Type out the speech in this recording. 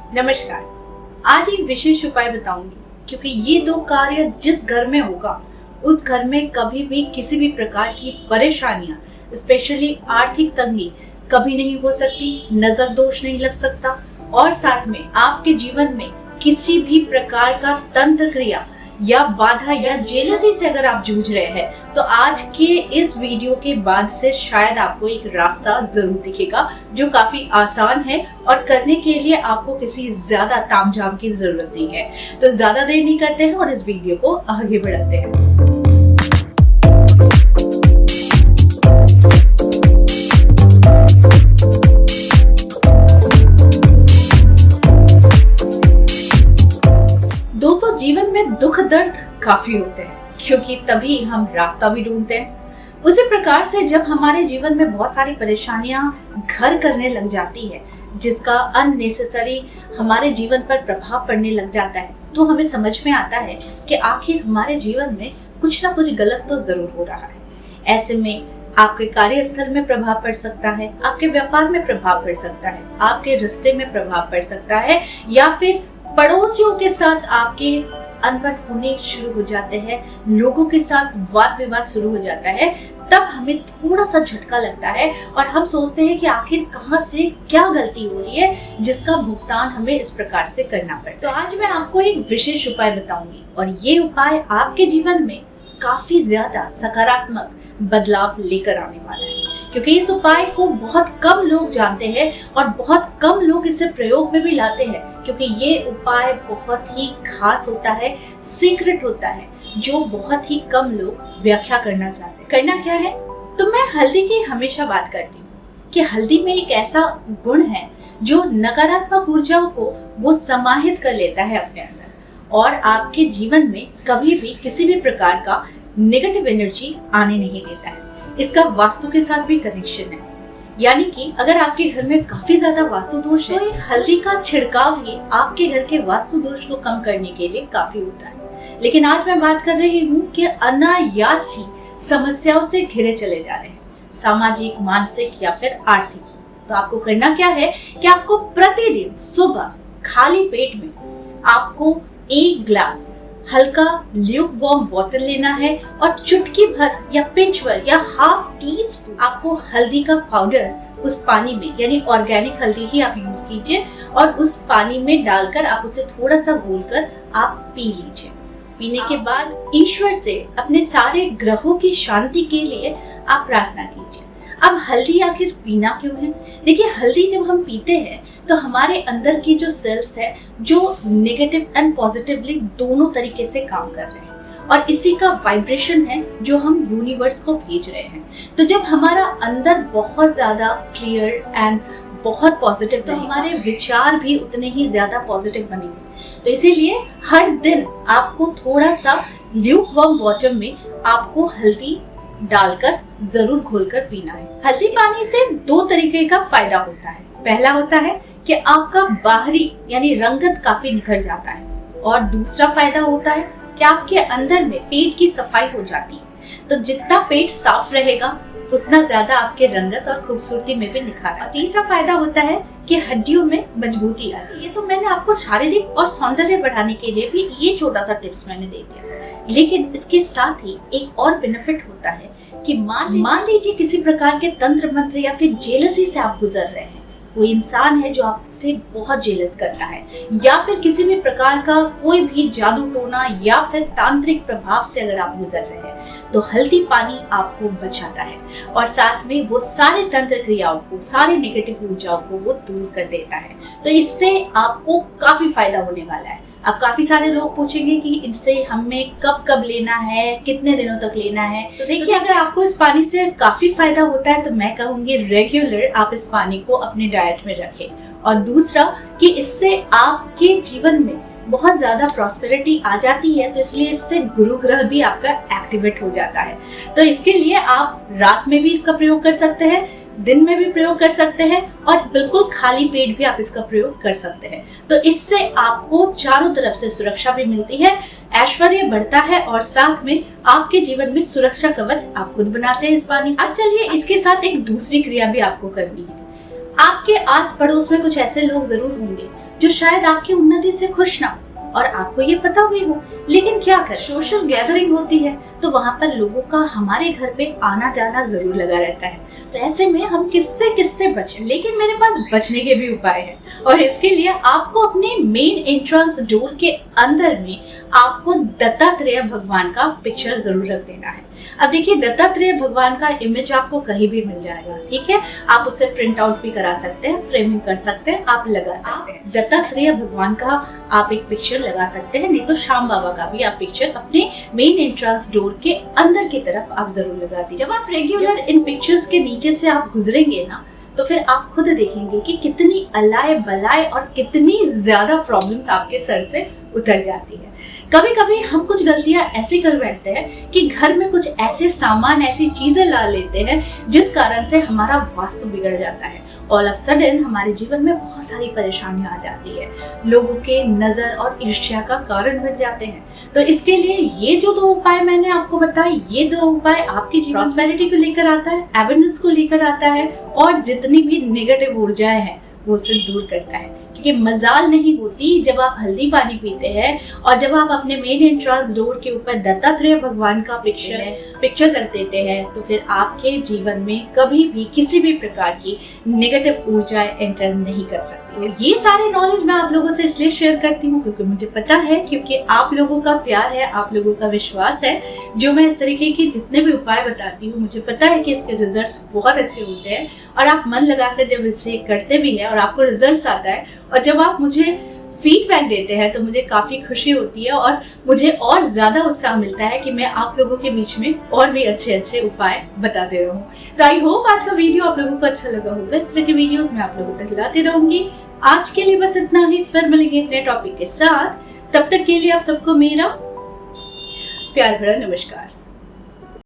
नमस्कार। आज एक विशेष उपाय बताऊंगी क्योंकि ये दो कार्य जिस घर में होगा उस घर में कभी भी किसी भी प्रकार की परेशानियां, स्पेशली आर्थिक तंगी कभी नहीं हो सकती, नजर दोष नहीं लग सकता और साथ में आपके जीवन में किसी भी प्रकार का तंत्र क्रिया या बाधा या जेलसी से अगर आप जूझ रहे हैं तो आज के इस वीडियो के बाद से शायद आपको एक रास्ता जरूर दिखेगा जो काफी आसान है और करने के लिए आपको किसी ज्यादा तामझाम की जरूरत नहीं है। तो ज्यादा देर नहीं करते हैं और इस वीडियो को आगे बढ़ाते हैं। दोस्तों, जीवन में दुख दर्द काफी होते हैं क्योंकि तभी हम रास्ता भी ढूंढते हैं। उसी प्रकार से जब हमारे जीवन में बहुत सारी परेशानियां घर करने लग जाती है जिसका अननेसेसरी हमारे जीवन पर प्रभाव पड़ने लग जाता है तो हमें समझ में आता है कि आखिर हमारे जीवन में कुछ ना कुछ गलत तो जरूर हो रहा है। ऐसे में आपके कार्यस्थल में प्रभाव पड़ सकता है, आपके व्यापार में प्रभाव पड़ सकता है, आपके रिश्ते में प्रभाव पड़ सकता है या फिर पड़ोसियों के साथ आपके अनबन होने शुरू हो जाते हैं, लोगों के साथ वाद विवाद शुरू हो जाता है। तब हमें थोड़ा सा झटका लगता है और हम सोचते हैं कि आखिर कहां से क्या गलती हो रही है जिसका भुगतान हमें इस प्रकार से करना पड़े। तो आज मैं आपको एक विशेष उपाय बताऊंगी और ये उपाय आपके जीवन में काफी ज्यादा सकारात्मक बदलाव लेकर आने वाला है क्योंकि इस उपाय को बहुत कम लोग जानते हैं और बहुत कम लोग इसे प्रयोग में भी लाते हैं क्योंकि ये उपाय बहुत ही खास होता है, सीक्रेट होता है जो बहुत ही कम लोग व्याख्या करना चाहते हैं। करना क्या है, तो मैं हल्दी की हमेशा बात करती हूँ कि हल्दी में एक ऐसा गुण है जो नकारात्मक ऊर्जाओं को वो समाहित कर लेता है अपने अंदर और आपके जीवन में कभी भी किसी भी प्रकार का नेगेटिव एनर्जी आने नहीं देता है। इसका वास्तु के साथ भी कनेक्शन है, यानी कि अगर आपके घर में काफी ज्यादा वास्तु दोष है तो एक हल्दी का छिड़काव ही आपके घर के वास्तु दोष को कम करने के लिए काफी होता है। लेकिन आज मैं बात कर रही हूँ कि अनायास ही समस्याओं से घिरे चले जा रहे हैं, सामाजिक, मानसिक या फिर आर्थिक। तो आपको करना क्या है कि आपको प्रतिदिन सुबह खाली पेट में आपको 1 ग्लास हल्का ल्यूक वार्म वाटर लेना है और चुटकी भर या पिंच भर या हाफ टी स्पून आपको हल्दी का पाउडर उस पानी में, यानी ऑर्गेनिक हल्दी ही आप यूज कीजिए और उस पानी में डालकर आप उसे थोड़ा सा घोलकर आप पी लीजिए। पीने के बाद ईश्वर से अपने सारे ग्रहों की शांति के लिए आप प्रार्थना कीजिए। अब हल्दी आखिर पीना क्यों है? देखिए, हल्दी जब हम पीते हैं तो हमारे अंदर की जो सेल्स है जो नेगेटिव एंड पॉजिटिवली दोनों तरीके से काम कर रहे हैं और इसी का वाइब्रेशन है जो हम यूनिवर्स को भेज रहे हैं। तो जब हमारा अंदर बहुत ज्यादा क्लियर एंड बहुत पॉजिटिव तो हमारे विचार भी उतने ही ज्यादा पॉजिटिव बनेंगे। तो इसीलिए हर दिन आपको थोड़ा सा ल्यूक वार्म वाटर में आपको हल्दी डालकर जरूर घोलकर पीना है। हल्दी पानी से 2 तरीके का फायदा होता है। पहला होता है कि आपका बाहरी यानी रंगत काफी निखर जाता है और दूसरा फायदा होता है कि आपके अंदर में पेट की सफाई हो जाती है। तो जितना पेट साफ रहेगा उतना ज्यादा आपके रंगत और खूबसूरती में भी निखार। तीसरा फायदा होता है कि हड्डियों में मजबूती आती है। ये तो मैंने आपको शारीरिक और सौंदर्य बढ़ाने के लिए भी ये छोटा सा टिप्स मैंने दे दिया, लेकिन इसके साथ ही एक और बेनिफिट होता है कि मान लीजिए किसी प्रकार के तंत्र मंत्र या फिर जेलसी से आप गुजर रहे हैं, कोई इंसान है जो आपसे बहुत जेलस करता है या फिर किसी भी प्रकार का कोई भी जादू टोना या फिर तांत्रिक प्रभाव से अगर आप गुजर रहे हैं तो हल्दी पानी आपको बचाता है और साथ में वो सारे तंत्र क्रियाओं को, सारे नेगेटिव ऊर्जाओं को वो दूर कर देता है। तो इससे आपको काफी फायदा होने वाला है। अब काफी सारे लोग पूछेंगे कि इनसे हमें कब कब लेना है, कितने दिनों तक लेना है। तो देखिए, अगर आपको इस पानी से काफी फायदा होता है तो मैं कहूंगी रेगुलर आप इस पानी को अपने डाइट में रखें। और दूसरा कि इससे आपके जीवन में बहुत ज्यादा प्रॉस्पेरिटी आ जाती है, तो इसलिए इससे गुरु ग्रह भी आपका एक्टिवेट हो जाता है। तो इसके लिए आप रात में भी इसका प्रयोग कर सकते हैं, दिन में भी प्रयोग कर सकते हैं और बिल्कुल खाली पेट भी आप इसका प्रयोग कर सकते हैं। तो इससे आपको चारों तरफ से सुरक्षा भी मिलती है, ऐश्वर्य बढ़ता है और साथ में आपके जीवन में सुरक्षा कवच आप खुद बनाते हैं इस पानी से। अब चलिए इसके साथ एक दूसरी क्रिया भी आपको करनी है। आपके आस पड़ोस में कुछ ऐसे लोग जरूर होंगे जो शायद आपकी उन्नति से खुश ना हो और आपको ये पता भी हो, लेकिन क्या कर, सोशल गैदरिंग होती है तो वहाँ पर लोगों का हमारे घर पे आना जाना जरूर लगा रहता है। तो ऐसे में हम किससे बचें? लेकिन मेरे पास बचने के भी उपाय हैं और इसके लिए आपको अपने मेन एंट्रेंस डोर के अंदर में आपको दत्तात्रेय भगवान का पिक्चर जरूर रख देना है। अब देखिए, दत्तात्रेय भगवान का इमेज आपको कहीं भी मिल जाएगा, ठीक है। आप उसे प्रिंट आउट भी करा सकते हैं, फ्रेमिंग कर सकते हैं, आप लगा सकते हैं। दत्तात्रेय भगवान का आप एक पिक्चर लगा सकते हैं, नहीं तो श्याम बाबा का भी आप पिक्चर अपने मेन एंट्रेंस डोर के अंदर की तरफ आप जरूर लगा दीजिए। जब आप रेगुलर इन पिक्चर्स के नीचे से आप गुजरेंगे ना, तो फिर आप खुद देखेंगे कि कितनी अलाय बलाय और कितनी ज्यादा प्रॉब्लम्स आपके सर से उतर जाती है। कभी कभी हम कुछ गलतियां ऐसे कर बैठते हैं कि घर में कुछ ऐसे सामान, ऐसी चीजें ला लेते हैं जिस कारण से हमारा वास्तु बिगड़ जाता है। ऑल ऑफ सडन हमारे जीवन में बहुत सारी परेशानियां आ जाती है, लोगों के नजर और ईर्ष्या का कारण बन जाते हैं। तो इसके लिए ये जो 2 उपाय मैंने आपको बताए, ये 2 उपाय आपकी जीवन प्रॉस्पेरिटी को लेकर आता है, एबंडेंस को लेकर आता है और जितनी भी नेगेटिव ऊर्जाएं हैं वो उसे दूर करता है। क्योंकि मजाल नहीं होती जब आप हल्दी पानी पीते हैं और जब आप अपने मेन एंट्रेंस डोर के ऊपर दत्तात्रेय भगवान का पिक्चर कर देते हैं, तो फिर आपके जीवन में कभी भी किसी भी प्रकार की नेगेटिव ऊर्जा एंटर नहीं कर सकती। ये सारे नॉलेज मैं आप लोगों से इसलिए शेयर करती हूँ क्योंकि मुझे पता है, क्योंकि आप लोगों का प्यार है, आप लोगों का विश्वास है, जो मैं इस तरीके के जितने भी उपाय बताती हूँ, मुझे पता है कि इसके रिजल्ट्स बहुत अच्छे होते हैं। और आप मन लगाकर जब इसे करते भी हैं और आपको रिजल्ट्स आता है और जब आप मुझे फीडबैक देते हैं तो मुझे काफी खुशी होती है और मुझे और ज्यादा उत्साह मिलता है कि मैं आप लोगों के बीच में और भी अच्छे उपाय बताते रहूं। तो आई होप आज का वीडियो आप लोगों को अच्छा लगा होगा। इस तरह के वीडियोस मैं आप लोगों तक लाती रहूंगी। आज के लिए बस इतना ही, फिर मिलेंगे नए टॉपिक के साथ। तब तक के लिए आप सबको मेरा प्यार भरा नमस्कार।